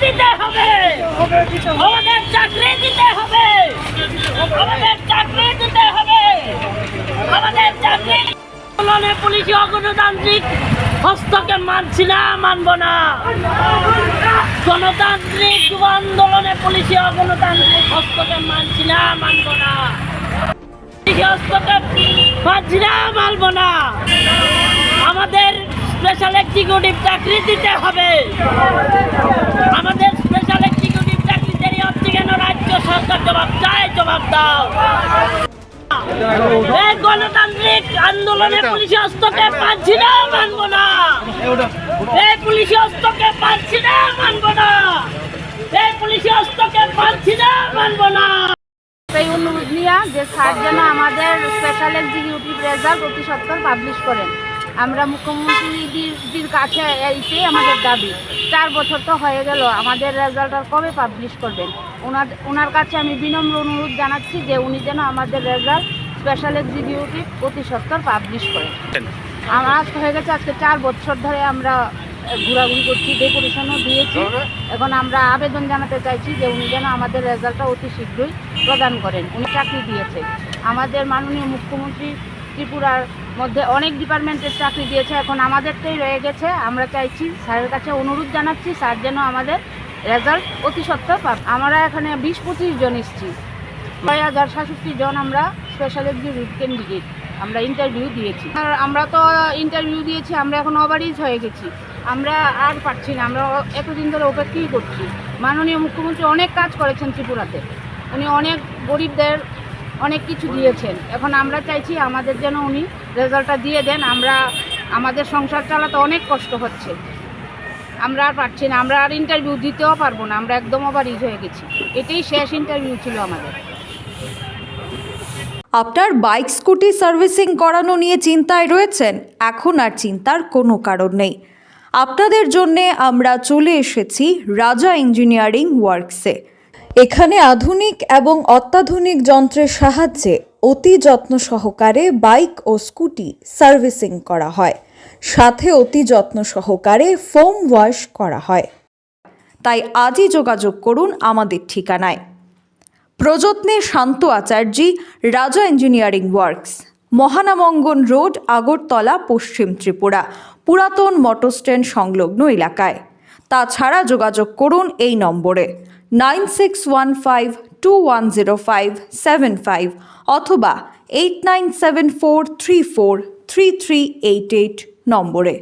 দিতে হবে, আমাদের চাকরি দিতে হবে, আমাদের চাকরি দিতে হবে, আমাদের চাকরি। আন্দোলনে পুলিশি অগণতান্ত্রিক হস্তক্ষেপ মানছি না, মানব না। গণতান্ত্রিক যুব আন্দোলনে পুলিশি অগণতান্ত্রিক হস্তক্ষেপ মানছি না, মানব না। পুলিশি হস্তক্ষেপ মানছি না, মানব না। আমাদের স্পেশাল এক্সিকিউটিভ চাকরি দিতে হবে, আমাদের স্পেশাল এক্সিকিউটিভ চাকরি দেরি হচ্ছে কেন? রাজ্য সরকার জবাব চায়, জবাব দাও। এই গণতান্ত্রিক আন্দোলনে পুলিশি হস্তক্ষেপ মানছি না, মানব না। এই পুলিশি হস্তক্ষেপ মানছি না, মানব না। এই পুলিশি হস্তক্ষেপ মানছি না, মানব না। এই অনুরোধ নিয়ে যে স্যার যেন আমাদের স্পেশাল এক্সিকিউটিভ রেজাল্ট অতি সত্বর পাবলিশ করেন। আমরা মুখ্যমন্ত্রীর কাছে এইটাই আমাদের দাবি। 4 বছর তো হয়ে গেল, আমাদের রেজাল্ট আর কবে পাবলিশ করবেন? ওনার কাছে আমি বিনম্র অনুরোধ জানাচ্ছি যে উনি যেন আমাদের রেজাল্ট স্পেশাল এক্সিকিউটিভ অতি সত্বর পাবলিশ করেন। আমার হয়ে গেছে আজকে 4 বছর ধরে আমরা ঘোরাঘুরি করছি, ডেপুটেশনও দিয়েছি। এখন আমরা আবেদন জানাতে চাইছি যে উনি যেন আমাদের রেজাল্টটা অতি শীঘ্রই প্রদান করেন। উনি চাকরি দিয়েছে, আমাদের মাননীয় মুখ্যমন্ত্রী ত্রিপুরার মধ্যে অনেক ডিপার্টমেন্টের চাকরি দিয়েছে, এখন আমাদেরটাই রয়ে গেছে। আমরা চাইছি, স্যারের কাছে অনুরোধ জানাচ্ছি, স্যার যেন আমাদের রেজাল্ট অতি সত্বর পান। আমরা এখানে 20-25 জন এসেছি, 6067 জন আমরা স্পেশাল এক্সিকিউটিভ ক্যান্ডিডেট। আমরা ইন্টারভিউ দিয়েছি, আর আমরা তো ইন্টারভিউ দিয়েছি, আমরা এখন ওভারইজ হয়ে গেছি। আমরা আর পারছি না, আমরা এতদিন ধরে অপেক্ষাই করছি। মাননীয় মুখ্যমন্ত্রী অনেক কাজ করেছেন ত্রিপুরাতে, উনি অনেক গরিবদের অনেক কিছু দিয়েছেন। এখন আমরা চাইছি আমাদের যেন উনি রেজাল্টটা দিয়ে দেন। আমাদের সংসার চালাতে অনেক কষ্ট হচ্ছে, আমরা আর পারছি না, আমরা আর ইন্টারভিউ দিতেও পারবো না, আমরা একদম ওভারইজ হয়ে গেছি। এটাই শেষ ইন্টারভিউ ছিল আমাদের। আপনার বাইক স্কুটি সার্ভিসিং করানো নিয়ে চিন্তায় রয়েছেন? এখন আর চিন্তার কোনো কারণ নেই। আপনাদের জন্যে আমরা চলে এসেছি রাজা ইঞ্জিনিয়ারিং ওয়ার্কসে। এখানে আধুনিক এবং অত্যাধুনিক যন্ত্রের সাহায্যে অতি যত্ন সহকারে বাইক ও স্কুটি সার্ভিসিং করা হয়, সাথে অতি যত্ন সহকারে ফোম ওয়াশ করা হয়। তাই আজই যোগাযোগ করুন আমাদের ঠিকানায়। প্রযত্নে শান্ত আচার্যি, রাজা engineering works, Mahanamangan road, Agartala, পশ্চিম ত্রিপুরা, পুরাতন মোটর স্ট্যান্ড সংলগ্ন এলাকায়। তাছাড়া যোগাযোগ করুন এই নম্বরে 9615210575 অথবা 8974343388 নম্বরে।